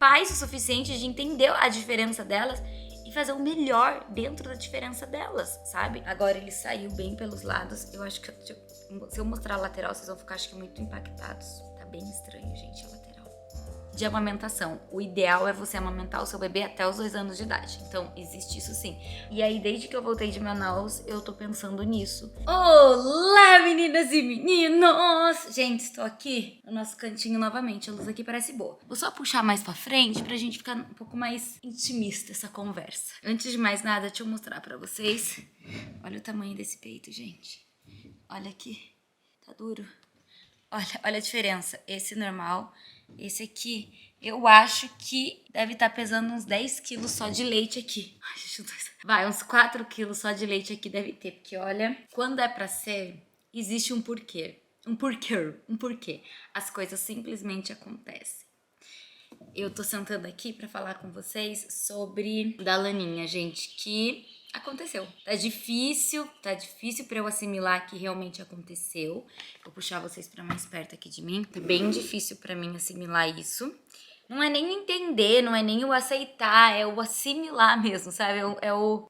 paz o suficiente de entender a diferença delas e fazer o melhor dentro da diferença delas, sabe? Agora ele saiu bem pelos lados. Eu acho que se eu mostrar a lateral, vocês vão ficar, acho que, muito impactados. Tá bem estranho, gente, a lateral. De amamentação. O ideal é você amamentar o seu bebê até os 2 anos de idade. Então, existe isso sim. E aí, desde que eu voltei de Manaus, eu tô pensando nisso. Olá, meninas e meninos! Gente, estou aqui no nosso cantinho novamente. A luz aqui parece boa. Vou só puxar mais pra frente pra gente ficar um pouco mais intimista essa conversa. Antes de mais nada, deixa eu mostrar pra vocês. Olha o tamanho desse peito, gente. Olha aqui. Tá duro. Olha a diferença. Esse normal, esse aqui, eu acho que deve estar pesando uns 10 quilos só de leite aqui. Ai, gente, vai, uns 4 quilos só de leite aqui deve ter. Porque olha, quando é pra ser, existe um porquê. Um porquê. As coisas simplesmente acontecem. Eu tô sentando aqui pra falar com vocês sobre da Laninha, gente, que aconteceu. Tá difícil pra eu assimilar que realmente aconteceu. Vou puxar vocês pra mais perto aqui de mim. Tá bem difícil pra mim assimilar isso. Não é nem o entender, não é nem o aceitar, é o assimilar mesmo, sabe?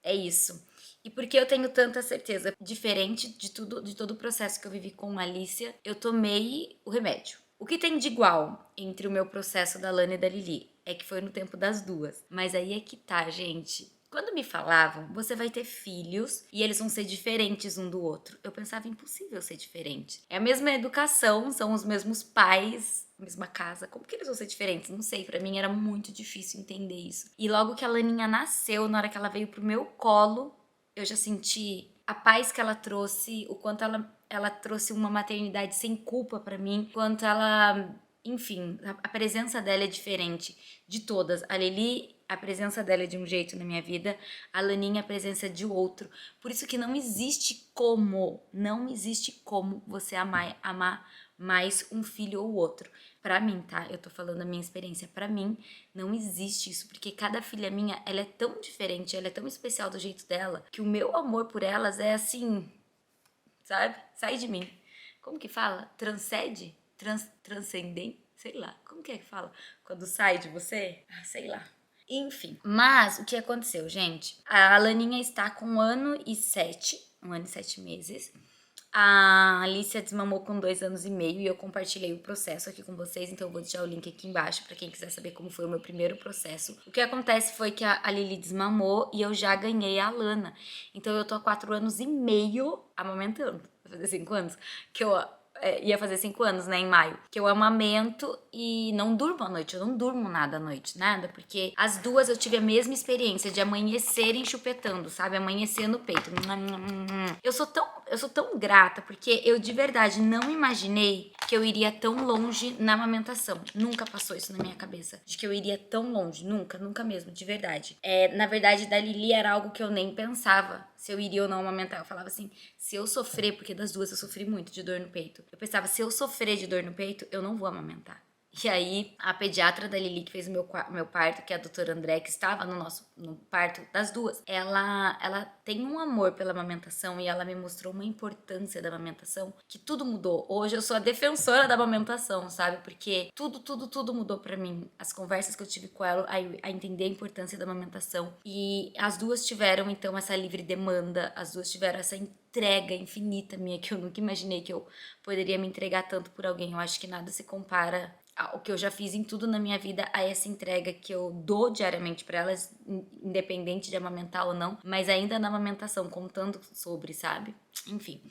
É isso. E porque eu tenho tanta certeza, diferente de todo o processo que eu vivi com a Alicia, eu tomei o remédio. O que tem de igual entre o meu processo da Lana e da Lili é que foi no tempo das duas. Mas aí é que tá, gente. Quando me falavam, você vai ter filhos e eles vão ser diferentes um do outro. Eu pensava, impossível ser diferente. É a mesma educação, são os mesmos pais, a mesma casa. Como que eles vão ser diferentes? Não sei, pra mim era muito difícil entender isso. E logo que a Laninha nasceu, na hora que ela veio pro meu colo, eu já senti a paz que ela trouxe, o quanto ela trouxe uma maternidade sem culpa pra mim, quanto ela, enfim, a presença dela é diferente de todas. A Lili, a presença dela é de um jeito na minha vida, a Laninha, a presença de outro. Por isso que não existe como você amar mais um filho ou outro. Pra mim, tá? Eu tô falando a minha experiência. Pra mim, não existe isso. Porque cada filha minha, ela é tão diferente, ela é tão especial do jeito dela, que o meu amor por elas é assim, sabe? Sai de mim. Como que fala? Transcende? Transcendente? Sei lá. Como que é que fala? Quando sai de você? Ah, sei lá. Enfim. Mas, o que aconteceu, gente? A Laninha está com 1 ano e 7 meses. A Alicia desmamou com 2 anos e meio e eu compartilhei o processo aqui com vocês, então eu vou deixar o link aqui embaixo pra quem quiser saber como foi o meu primeiro processo. O que acontece foi que a Lili desmamou e eu já ganhei a Lana. Então eu tô há 4 anos e meio amamentando. Vai fazer 5 anos que eu ia fazer 5 anos, né, em maio, que eu amamento e não durmo à noite, eu não durmo nada à noite, nada, porque as duas eu tive a mesma experiência de amanhecerem chupetando, sabe, amanhecer no peito. Eu sou tão grata, porque eu de verdade não imaginei que eu iria tão longe na amamentação. Nunca passou isso na minha cabeça, de que eu iria tão longe, nunca mesmo, de verdade. Na verdade, da Lili era algo que eu nem pensava se eu iria ou não amamentar. Eu falava assim, se eu sofrer, porque das duas eu sofri muito de dor no peito. Eu pensava, se eu sofrer de dor no peito, eu não vou amamentar. E aí, a pediatra da Lili, que fez o meu parto, que é a doutora André, que estava no parto das duas, ela tem um amor pela amamentação e ela me mostrou uma importância da amamentação que tudo mudou. Hoje eu sou a defensora da amamentação, sabe? Porque tudo mudou pra mim. As conversas que eu tive com ela, a entender a importância da amamentação. E as duas tiveram, então, essa livre demanda, as duas tiveram essa entrega infinita minha, que eu nunca imaginei que eu poderia me entregar tanto por alguém. Eu acho que nada se compara o que eu já fiz em tudo na minha vida a essa entrega que eu dou diariamente pra elas, independente de amamentar ou não, mas ainda na amamentação, contando sobre, sabe? Enfim.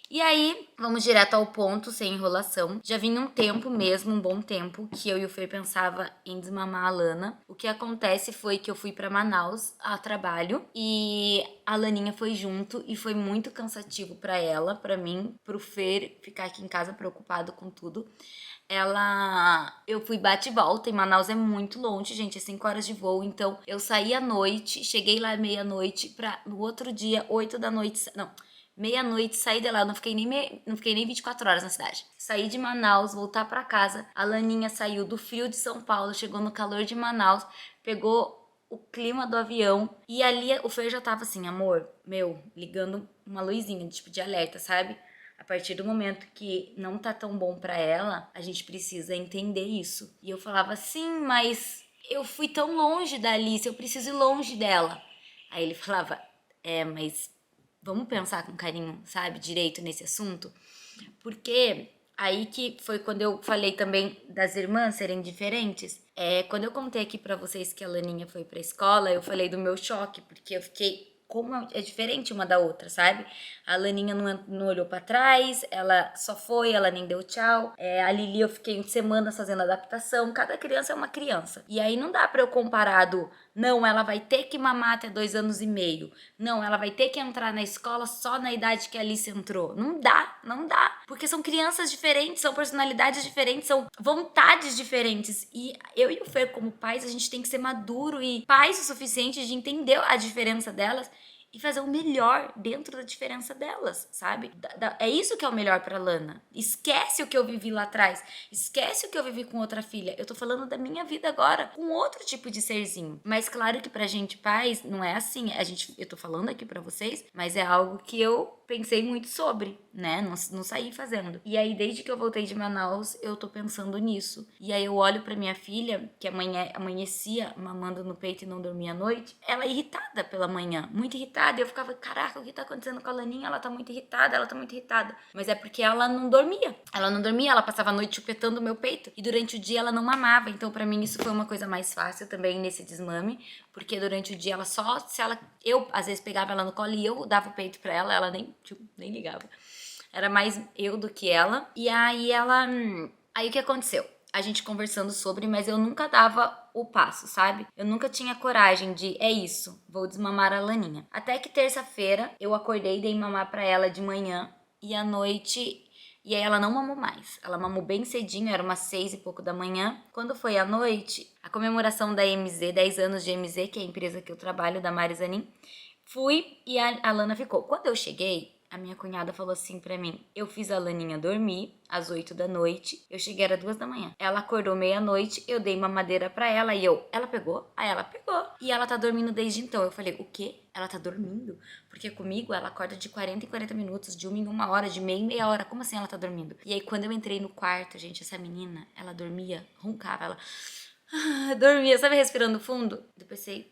E aí, vamos direto ao ponto, sem enrolação. Já vinha um tempo mesmo, um bom tempo, que eu e o Fê pensava em desmamar a Lana. O que acontece foi que eu fui pra Manaus a trabalho e a Laninha foi junto e foi muito cansativo pra ela, pra mim, pro Fê ficar aqui em casa preocupado com tudo. Eu fui bate e volta, em Manaus é muito longe, gente, é 5 horas de voo, então eu saí à noite, cheguei lá meia-noite, pra no outro dia, 8 da noite, não, meia-noite, saí de lá, não fiquei nem 24 horas na cidade. Saí de Manaus, voltar pra casa, a Laninha saiu do frio de São Paulo, chegou no calor de Manaus, pegou o clima do avião, e ali o Fer já tava assim, amor, ligando uma luzinha, tipo de alerta, sabe? A partir do momento que não tá tão bom pra ela, a gente precisa entender isso. E eu falava, sim, mas eu fui tão longe da Alice, eu preciso ir longe dela. Aí ele falava, mas vamos pensar com carinho, sabe, direito nesse assunto? Porque aí que foi quando eu falei também das irmãs serem diferentes. Quando eu contei aqui pra vocês que a Laninha foi pra escola, eu falei do meu choque, porque eu fiquei como é diferente uma da outra, sabe? A Laninha não olhou pra trás, ela só foi, ela nem deu tchau. A Lili eu fiquei semanas fazendo adaptação, cada criança é uma criança. E aí não dá pra eu comparar não, ela vai ter que mamar até 2 anos e meio. Não, ela vai ter que entrar na escola só na idade que a Alice entrou. Não dá, não dá. Porque são crianças diferentes, são personalidades diferentes, são vontades diferentes. E eu e o Fer, como pais, a gente tem que ser maduro e pais o suficiente de entender a diferença delas e fazer o melhor dentro da diferença delas, sabe? É isso que é o melhor pra Lana. Esquece o que eu vivi lá atrás. Esquece o que eu vivi com outra filha. Eu tô falando da minha vida agora, com outro tipo de serzinho. Mas claro que pra gente pais, não é assim. Eu tô falando aqui pra vocês, mas é algo que eu pensei muito sobre, né? Não saí fazendo. E aí, desde que eu voltei de Manaus, eu tô pensando nisso. E aí eu olho pra minha filha, que amanhecia mamando no peito e não dormia à noite. Ela é irritada pela manhã, muito irritada. E eu ficava, caraca, o que tá acontecendo com a Laninha? Ela tá muito irritada, ela tá muito irritada. Mas é porque ela não dormia. Ela não dormia, ela passava a noite chupetando o meu peito. E durante o dia ela não mamava. Então, pra mim, isso foi uma coisa mais fácil também nesse desmame. Porque durante o dia ela só, eu às vezes pegava ela no colo e eu dava o peito pra ela, ela nem ligava. Era mais eu do que ela. E aí aí o que aconteceu? A gente conversando sobre, mas eu nunca dava o passo, sabe? Eu nunca tinha coragem de, é isso, vou desmamar a Laninha. Até que terça-feira eu acordei, dei mamar pra ela de manhã e à noite. E aí ela não mamou mais. Ela mamou bem cedinho, era umas 6 e pouco da manhã. Quando foi à noite, a comemoração da MZ, 10 anos de MZ, que é a empresa que eu trabalho, da Marizanin, fui e a Lana ficou. Quando eu cheguei, a minha cunhada falou assim pra mim, eu fiz a Laninha dormir às 8 da noite, eu cheguei era 2 da manhã. Ela acordou meia-noite, eu dei mamadeira pra ela e ela pegou? Aí ela pegou. E ela tá dormindo desde então. Eu falei, o quê? Ela tá dormindo? Porque comigo ela acorda de 40 em 40 minutos, de 1 em 1 hora, de meia em meia hora. Como assim ela tá dormindo? E aí quando eu entrei no quarto, gente, essa menina, ela dormia, roncava, ela dormia, sabe, respirando fundo? Eu pensei,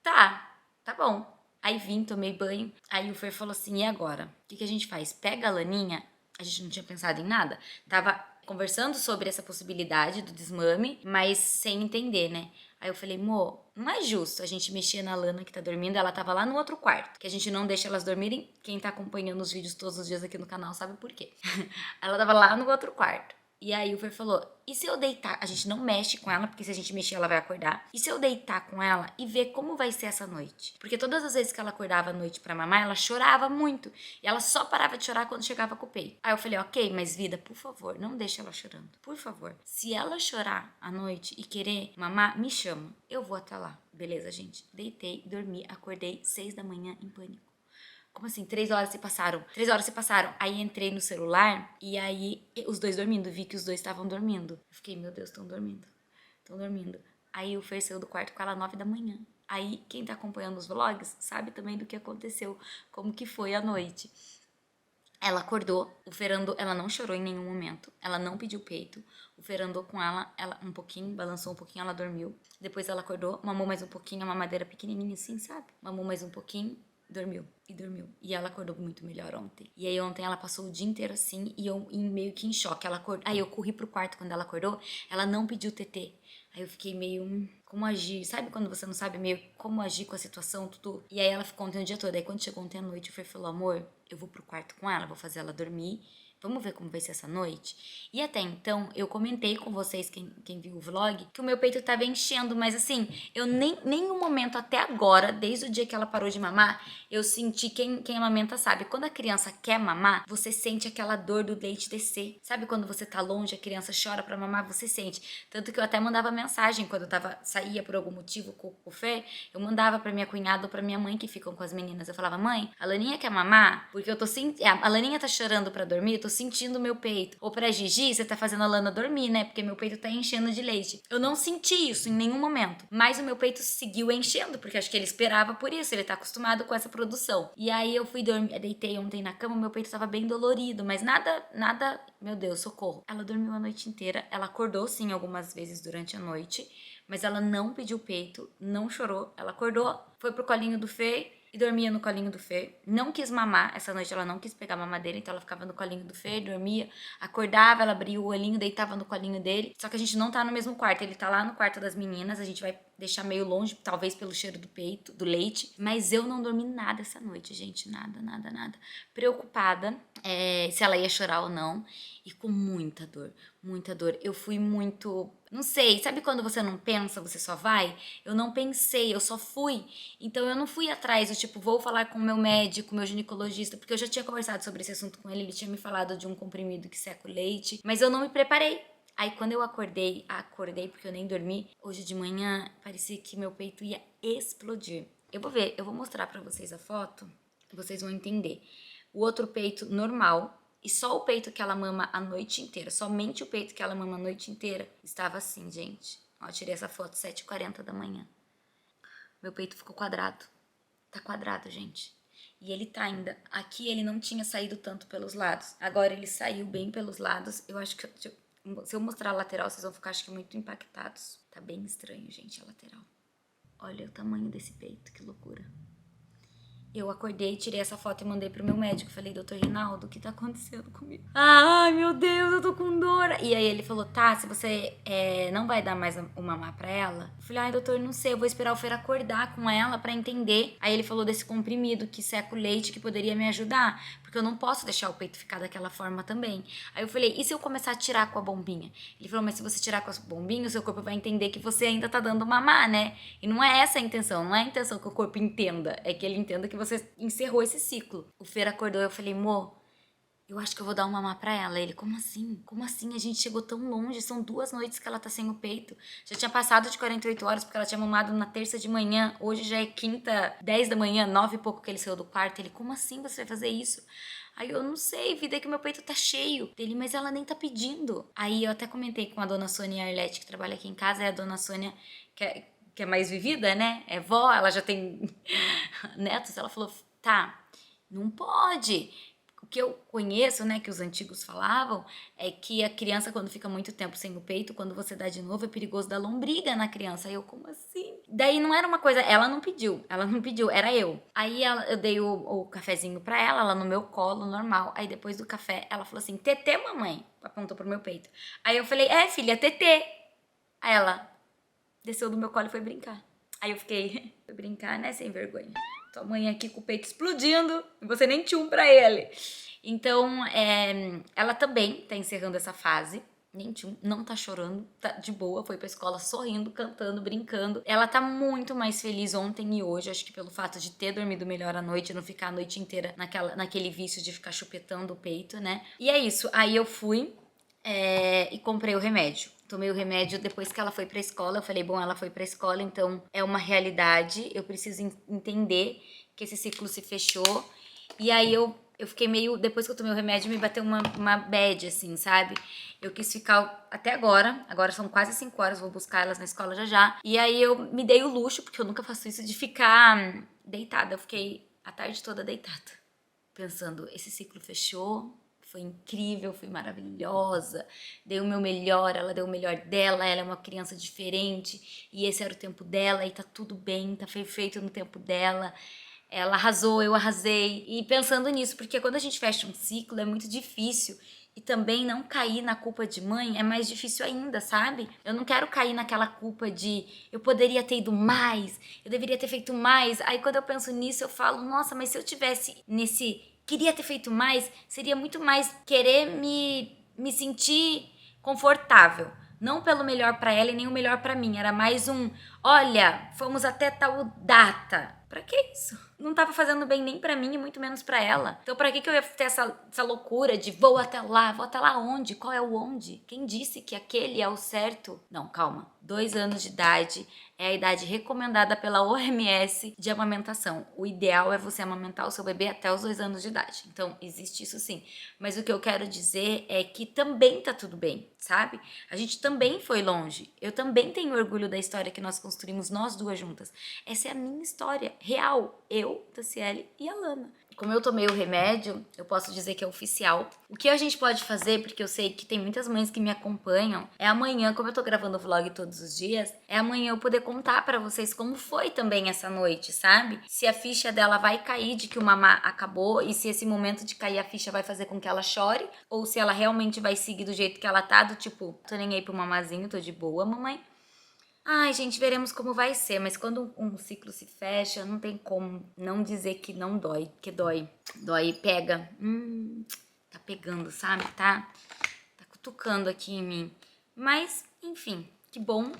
tá bom. Aí vim, tomei banho. Aí o Fer falou assim, e agora? O que a gente faz? Pega a Laninha. A gente não tinha pensado em nada. Tava conversando sobre essa possibilidade do desmame, mas sem entender, né? Aí eu falei, Mo, não é justo a gente mexer na Lana que tá dormindo. Ela tava lá no outro quarto, que a gente não deixa elas dormirem. Quem tá acompanhando os vídeos todos os dias aqui no canal sabe por quê. Ela tava lá no outro quarto. E aí o Fer falou, e se eu deitar? A gente não mexe com ela, porque se a gente mexer ela vai acordar. E se eu deitar com ela e ver como vai ser essa noite? Porque todas as vezes que ela acordava à noite pra mamar, ela chorava muito. E ela só parava de chorar quando chegava com o peito. Aí eu falei, ok, mas vida, por favor, não deixe ela chorando. Por favor. Se ela chorar à noite e querer mamar, me chama. Eu vou até lá. Beleza, gente? Deitei, dormi, acordei 6 da manhã em pânico. Como assim? 3 horas se passaram. 3 horas se passaram. Aí entrei no celular e aí os dois dormindo. Vi que os dois estavam dormindo. Eu fiquei, meu Deus, estão dormindo. Estão dormindo. Aí o Fer saiu do quarto com ela 9 da manhã. Aí quem tá acompanhando os vlogs sabe também do que aconteceu. Como que foi a noite. Ela acordou, o Fer andou, ela não chorou em nenhum momento. Ela não pediu peito. O Fer andou com ela um pouquinho, balançou um pouquinho, ela dormiu. Depois ela acordou, mamou mais um pouquinho, a mamadeira pequenininha assim, sabe? Mamou mais um pouquinho. Dormiu. E ela acordou muito melhor ontem. E aí ontem ela passou o dia inteiro assim e eu meio que em choque. Ela acordou. Aí eu corri pro quarto quando ela acordou. Ela não pediu TT. Aí eu fiquei meio, como agir? Sabe quando você não sabe meio como agir com a situação, tudo? E aí ela ficou ontem o dia todo. Aí quando chegou ontem à noite, o Fer falou, amor, eu vou pro quarto com ela, vou fazer ela dormir. Vamos ver como vai ser essa noite? E até então, eu comentei com vocês, quem viu o vlog, que o meu peito tava enchendo, mas assim, eu nenhum momento até agora, desde o dia que ela parou de mamar, eu senti, quem amamenta sabe, quando a criança quer mamar, você sente aquela dor do leite descer. Sabe quando você tá longe, a criança chora pra mamar, você sente. Tanto que eu até mandava mensagem quando eu saía por algum motivo com o Fer, eu mandava pra minha cunhada ou pra minha mãe que ficam com as meninas. Eu falava, mãe, a Laninha quer mamar? Porque eu tô sentindo, a Laninha tá chorando pra dormir, eu tô sentindo o meu peito. Ou pra Gigi, você tá fazendo a Lana dormir, né? Porque meu peito tá enchendo de leite. Eu não senti isso em nenhum momento. Mas o meu peito seguiu enchendo, porque acho que ele esperava por isso. Ele tá acostumado com essa produção. E aí eu fui dormir, deitei ontem na cama, meu peito tava bem dolorido, mas nada, meu Deus, socorro. Ela dormiu a noite inteira. Ela acordou sim algumas vezes durante a noite, Mas ela não pediu peito, não chorou. Ela acordou, foi pro colinho do Fê e dormia no colinho do Fê. Não quis mamar, essa noite ela não quis pegar a mamadeira, então ela ficava no colinho do Fê, dormia, acordava, ela abria o olhinho, deitava no colinho dele. Só que a gente não tá no mesmo quarto, ele tá lá no quarto das meninas, a gente vai deixar meio longe, talvez pelo cheiro do peito, do leite. Mas eu não dormi nada essa noite, gente, nada, nada, nada. Preocupada se ela ia chorar ou não e com muita dor, muita dor. Eu fui muito, não sei, sabe quando você não pensa, você só vai? Eu não pensei, eu só fui. Então eu não fui atrás, eu tipo, vou falar com o meu médico, meu ginecologista, porque eu já tinha conversado sobre esse assunto com ele, ele tinha me falado de um comprimido que seca o leite, mas eu não me preparei. Aí quando eu acordei porque eu nem dormi, hoje de manhã parecia que meu peito ia explodir. Eu vou ver, eu vou mostrar pra vocês a foto, vocês vão entender. O outro peito normal, e só o peito que ela mama a noite inteira, somente o peito que ela mama a noite inteira, estava assim, gente. Ó, eu tirei essa foto 7h40 da manhã. Meu peito ficou quadrado. Tá quadrado, gente. E ele tá ainda. Aqui ele não tinha saído tanto pelos lados. Agora ele saiu bem pelos lados. Eu acho que se eu mostrar a lateral, vocês vão ficar, acho que, muito impactados. Tá bem estranho, gente, a lateral. Olha o tamanho desse peito, que loucura. Eu acordei, tirei essa foto e mandei pro meu médico. Falei, doutor Rinaldo, o que tá acontecendo comigo? Ai, meu Deus, eu tô com dor. E aí ele falou, tá, se você não vai dar mais o mamar pra ela. Eu falei, ai, doutor, não sei, eu vou esperar o Fer acordar com ela pra entender. Aí ele falou desse comprimido que seca o leite, que poderia me ajudar. Porque eu não posso deixar o peito ficar daquela forma também. Aí eu falei, e se eu começar a tirar com a bombinha? Ele falou, mas se você tirar com a bombinha, o seu corpo vai entender que você ainda tá dando mamar, né? E não é essa a intenção, não é a intenção que o corpo entenda. É que ele entenda que você encerrou esse ciclo. O Fer acordou e eu falei, Mo, eu acho que eu vou dar um mamar pra ela. Ele, como assim? Como assim? A gente chegou tão longe, são 2 noites que ela tá sem o peito. Já tinha passado de 48 horas, porque ela tinha mamado na terça de manhã. Hoje já é quinta, 10 da manhã, 9 e pouco que ele saiu do quarto. Ele, como assim você vai fazer isso? Aí eu, não sei, vida, é que meu peito tá cheio. Ele, mas ela nem tá pedindo. Aí eu até comentei com a dona Sônia Arlete, que trabalha aqui em casa. É a dona Sônia, que é mais vivida, né? É vó, ela já tem netos. Ela falou, tá, não pode. O que eu conheço, né, que os antigos falavam, é que a criança, quando fica muito tempo sem o peito, quando você dá de novo, é perigoso dar lombriga na criança. Aí eu, como assim? Daí não era uma coisa, ela não pediu, era eu. Aí eu dei o cafezinho pra ela no meu colo, normal. Aí depois do café, ela falou assim, tetê, mamãe? Apontou pro meu peito. Aí eu falei, filha, tetê. Aí ela desceu do meu colo e foi brincar. Aí eu fiquei, foi brincar, né, sem vergonha. Tua mãe aqui com o peito explodindo e você nem tinha um pra ele. Então, ela também tá encerrando essa fase. Nem tinha, não tá chorando, tá de boa, foi pra escola sorrindo, cantando, brincando. Ela tá muito mais feliz ontem e hoje, acho que pelo fato de ter dormido melhor à noite, não ficar a noite inteira naquele vício de ficar chupetando o peito, né? E é isso, aí eu fui e comprei o remédio. Tomei o remédio depois que ela foi pra escola. Eu falei, bom, ela foi pra escola, então é uma realidade. Eu preciso entender que esse ciclo se fechou. E aí eu fiquei meio... Depois que eu tomei o remédio, me bateu uma bad, assim, sabe? Eu quis ficar até agora. Agora são quase 5 horas, vou buscar elas na escola já já. E aí eu me dei o luxo, porque eu nunca faço isso, de ficar deitada. Eu fiquei a tarde toda deitada, pensando, esse ciclo fechou... Foi incrível, fui maravilhosa, dei o meu melhor, ela deu o melhor dela, ela é uma criança diferente e esse era o tempo dela e tá tudo bem, tá feito no tempo dela. Ela arrasou, eu arrasei. E pensando nisso, porque quando a gente fecha um ciclo é muito difícil e também não cair na culpa de mãe é mais difícil ainda, sabe? Eu não quero cair naquela culpa de eu poderia ter ido mais, eu deveria ter feito mais. Aí quando eu penso nisso eu falo, nossa, mas se eu tivesse queria ter feito mais, seria muito mais querer me sentir confortável. Não pelo melhor pra ela e nem o melhor pra mim. Era mais olha, fomos até tal data. Pra que isso? Não tava fazendo bem nem pra mim e muito menos pra ela. Então pra que eu ia ter essa loucura de vou até lá onde? Qual é o onde? Quem disse que aquele é o certo? Não, calma. 2 anos de idade é a idade recomendada pela OMS de amamentação. O ideal é você amamentar o seu bebê até os 2 anos de idade. Então, existe isso sim. Mas o que eu quero dizer é que também tá tudo bem, sabe? A gente também foi longe. Eu também tenho orgulho da história que nós construímos nós duas juntas. Essa é a minha história real. Eu, Tassiele e a Lana. como eu tomei o remédio, eu posso dizer que é oficial. O que a gente pode fazer, porque eu sei que tem muitas mães que me acompanham, é amanhã, como eu tô gravando o vlog todos os dias, é amanhã eu poder contar pra vocês como foi também essa noite, sabe? Se a ficha dela vai cair de que o mamá acabou e se esse momento de cair a ficha vai fazer com que ela chore, ou se ela realmente vai seguir do jeito que ela tá, do tipo, tô nem aí pro mamazinho, tô de boa, mamãe. Ai, gente, veremos como vai ser, mas quando um ciclo se fecha, não tem como não dizer que não dói, que dói. Dói e pega. Tá pegando, sabe? Tá cutucando aqui em mim. Mas, enfim, que bom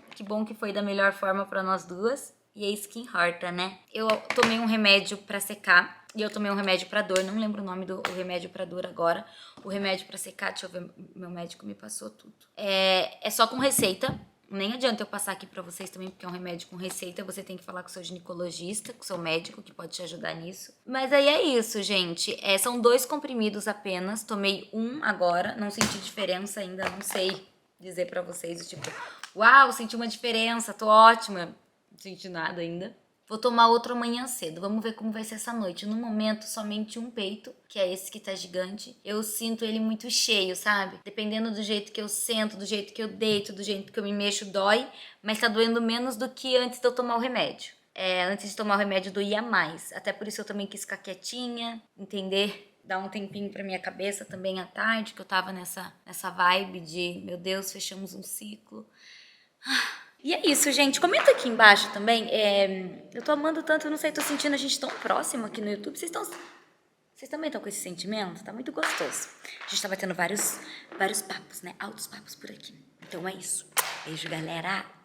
que foi da melhor forma pra nós duas. E é isso que importa, né? Eu tomei um remédio pra secar e eu tomei um remédio pra dor. Não lembro o nome do remédio pra dor agora. O remédio pra secar, deixa eu ver, meu médico me passou tudo. É só com receita. Nem adianta eu passar aqui pra vocês também, porque é um remédio com receita. Você tem que falar com o seu ginecologista, com o seu médico, que pode te ajudar nisso. Mas aí é isso, gente. São 2 comprimidos apenas. Tomei um agora. Não senti diferença ainda, não sei dizer pra vocês. Tipo, uau, senti uma diferença, tô ótima. Não senti nada ainda. Vou tomar outro amanhã cedo. Vamos ver como vai ser essa noite. No momento, somente um peito, que é esse que tá gigante. Eu sinto ele muito cheio, sabe? Dependendo do jeito que eu sento, do jeito que eu deito, do jeito que eu me mexo, dói. Mas tá doendo menos do que antes de eu tomar o remédio. Antes de tomar o remédio doía mais. Até por isso eu também quis ficar quietinha, entender? Dar um tempinho pra minha cabeça também à tarde, que eu tava nessa vibe de, meu Deus, fechamos um ciclo. E é isso, gente. Comenta aqui embaixo também. Eu tô amando tanto, eu não sei, tô sentindo a gente tão próximo aqui no YouTube. Vocês também estão com esse sentimento? Tá muito gostoso. A gente tava tendo vários papos, né? Altos papos por aqui. Então é isso. Beijo, galera.